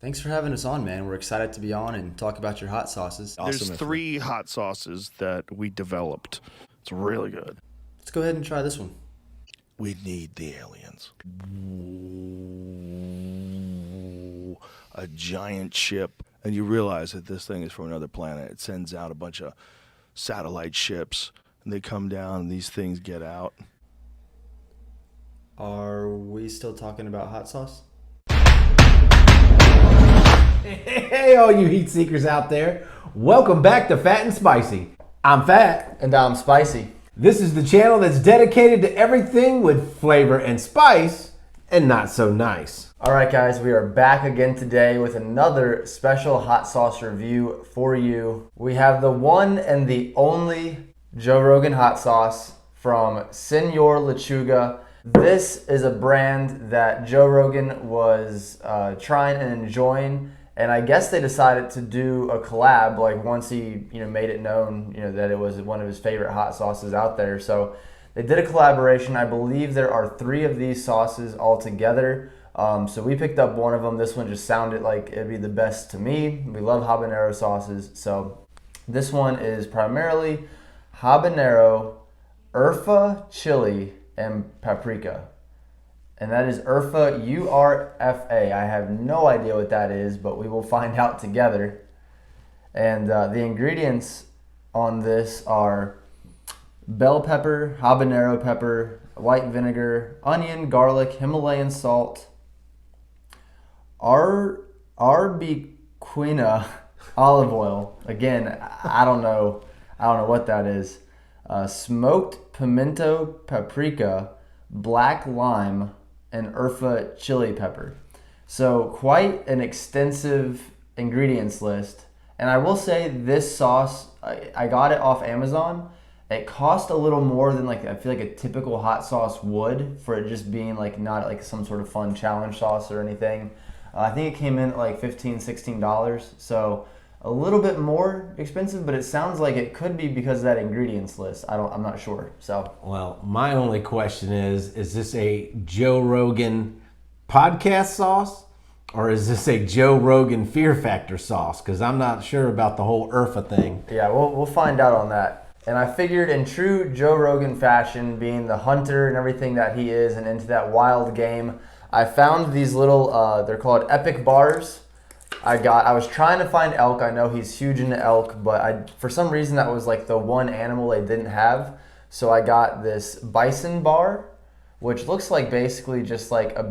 Thanks for having us on, man. We're excited to be on and talk about your hot sauces. There's three hot sauces that we developed. It's really good. Let's go ahead and try this one. We need the aliens. A giant ship. And you realize that this thing is from another planet. It sends out a bunch of satellite ships, and they come down, and these things get out. Are we still talking about hot sauce? Hey, all you heat seekers out there. Welcome back to Fat and Spicy. I'm Fat. And I'm Spicy. This is the channel that's dedicated to everything with flavor and spice and not so nice. All right, guys, we are back again today with another special hot sauce review for you. We have the one and the only Joe Rogan hot sauce from Senor Lechuga. This is a brand that Joe Rogan was trying and enjoying, and I guess they decided to do a collab like once he made it known that it was one of his favorite hot sauces out there. So they did a collaboration. I believe there are 3 of these sauces all together. So we picked up one of them. This one just sounded like it'd be the best to me. We love habanero sauces. So this one is primarily habanero, urfa, chili, and paprika. And that is urfa, U-R-F-A. I have no idea what that is, but we will find out together. And the ingredients on this are bell pepper, habanero pepper, white vinegar, onion, garlic, Himalayan salt, arbequina olive oil. Again, I don't know what that is. Smoked pimento paprika, black lime, and urfa chili pepper. So quite an extensive ingredients list. And I will say this sauce, I got it off Amazon. It cost a little more than I feel like a typical hot sauce would, for it just being not like some sort of fun challenge sauce or anything. I think it came in at like $15, $16. So a little bit more expensive, but it sounds like it could be because of that ingredients list. I'm not sure. So, Well, my only question is this a Joe Rogan podcast sauce or is this a Joe Rogan Fear Factor sauce? Because I'm not sure about the whole URFA thing. yeah, we'll find out on that. And I figured in true Joe Rogan fashion, being the hunter and everything that he is and into that wild game, I found these little, they're called epic bars. I was trying to find elk. I know he's huge into elk, but for some reason that was like the one animal they didn't have. So I got this bison bar, which looks like basically just like a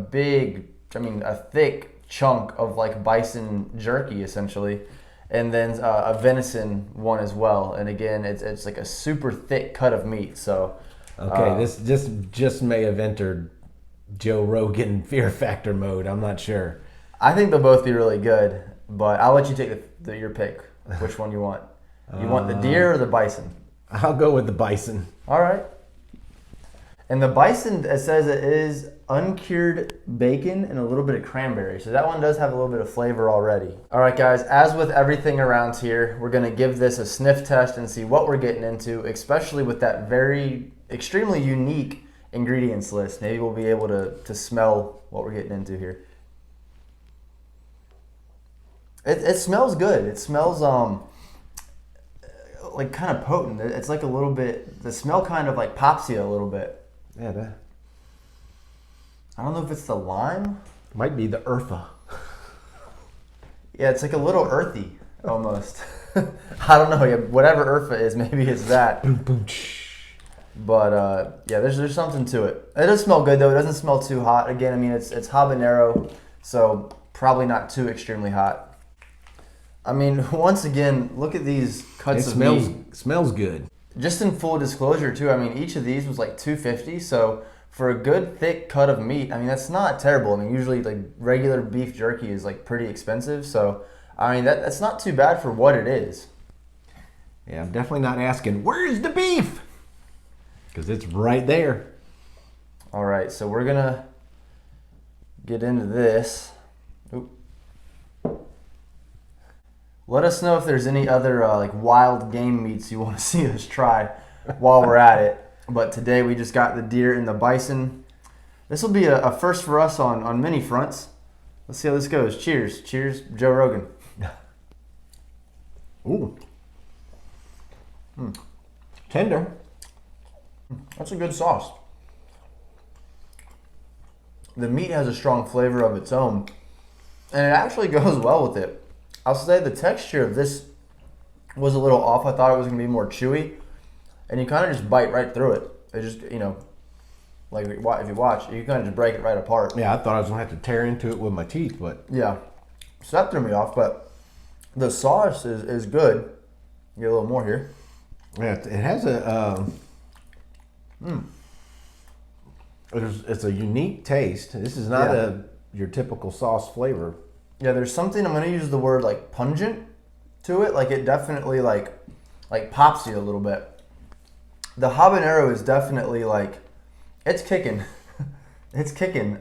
thick chunk of like bison jerky essentially. And then a venison one as well. And again, it's like a super thick cut of meat. So Okay, this just may have entered Joe Rogan Fear Factor mode. I'm not sure. I think they'll both be really good, but I'll let you take your pick. Which one you want? You want the deer or the bison? I'll go with the bison. All right. And the bison, it says it is uncured bacon and a little bit of cranberry. So that one does have a little bit of flavor already. All right, guys, as with everything around here, we're going to give this a sniff test and see what we're getting into, especially with that very extremely unique ingredients list. Maybe we'll be able to smell what we're getting into here. It smells good. It smells like kind of potent. It's like a little bit, the smell kind of like pops you a little bit. Yeah, that I don't know if it's the lime. might be the URFA. Yeah, it's like a little earthy almost. I don't know. Yeah, whatever URFA is, maybe it's that. But yeah, there's something to it. It does smell good though. It doesn't smell too hot. Again, I mean it's habanero, so probably not too extremely hot. I mean, once again, look at these cuts of meat. Smells good. Just in full disclosure too, I mean each of these was like $2.50, so for a good thick cut of meat, I mean that's not terrible. I mean usually like regular beef jerky is like pretty expensive, so I mean that's not too bad for what it is. Yeah, I'm definitely not asking, where's the beef? Because it's right there. All right, so we're gonna get into this. Oop. Let us know if there's any other like wild game meats you want to see us try while we're at it. But today we just got the deer and the bison. This will be a first for us on many fronts. Let's see how this goes. Cheers. Cheers, Joe Rogan. Ooh. Tender. That's a good sauce. The meat has a strong flavor of its own, and it actually goes well with it. I'll say the texture of this was a little off. I thought it was going to be more chewy, and you kind of just bite right through it. It just, like if you watch, you kind of just break it right apart. Yeah, I thought I was going to have to tear into it with my teeth, but Yeah. So that threw me off, but the sauce is good. Get a little more here. yeah, it has a. It's a unique taste. This is not Yeah. your typical sauce flavor. Yeah, there's something, I'm going to use the word like pungent to it. Like it definitely like pops you a little bit. The habanero is definitely like, it's kicking. It's kicking.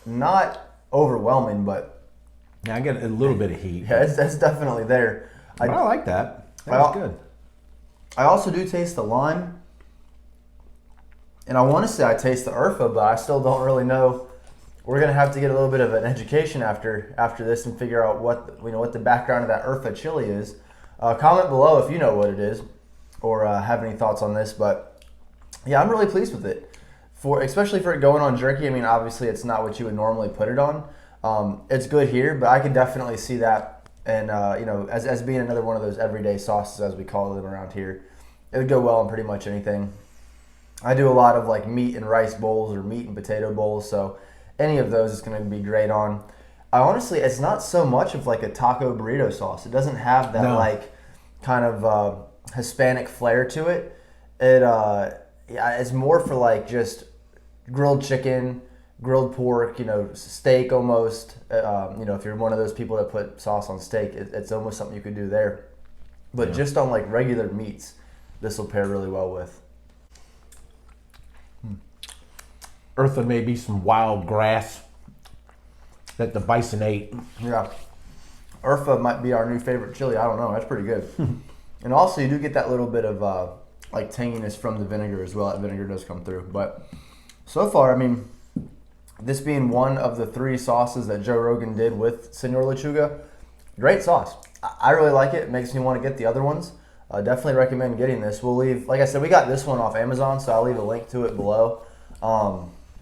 Not overwhelming, but Yeah, I get a little bit of heat. yeah, it's definitely there. But I like that. Well, That's good. I also do taste the lime. And I want to say I taste the urfa, but I still don't really know. We're gonna have to get a little bit of an education after this and figure out what the background of that urfa chili is. Comment below if you know what it is or have any thoughts on this. But yeah, I'm really pleased with it. Especially for it going on jerky. I mean, obviously it's not what you would normally put it on. It's good here, but I could definitely see that, and as being another one of those everyday sauces as we call them around here. It would go well on pretty much anything. I do a lot of like meat and rice bowls or meat and potato bowls, so any of those is going to be great on. It's not so much of like a taco burrito sauce. It doesn't have that like kind of Hispanic flair to it. It's more for like just grilled chicken, grilled pork, steak almost. If you're one of those people that put sauce on steak, it's almost something you could do there. But just on like regular meats, this will pair really well with. Eartha may be some wild grass that the bison ate. Yeah. Urfa might be our new favorite chili. I don't know. That's pretty good. And also, you do get that little bit of like tanginess from the vinegar as well. That vinegar does come through. But so far, I mean, this being one of the 3 sauces that Joe Rogan did with Senor Lechuga, great sauce. I really like it. It makes me want to get the other ones. Definitely recommend getting this. We'll leave, like I said, we got this one off Amazon, so I'll leave a link to it below.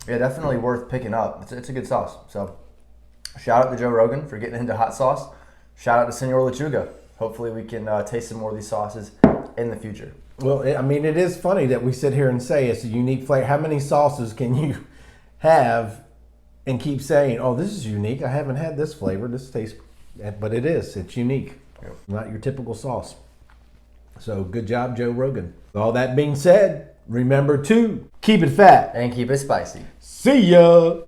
Yeah, definitely worth picking up. It's a good sauce. So shout out to Joe Rogan for getting into hot sauce. Shout out to Senor Lechuga. Hopefully we can taste some more of these sauces in the future. Well, it is funny that we sit here and say it's a unique flavor. How many sauces can you have and keep saying, oh, this is unique. I haven't had this flavor. This tastes, but it is. It's unique. Yep. Not your typical sauce. So good job, Joe Rogan. All that being said, remember to keep it fat. And keep it spicy. See ya.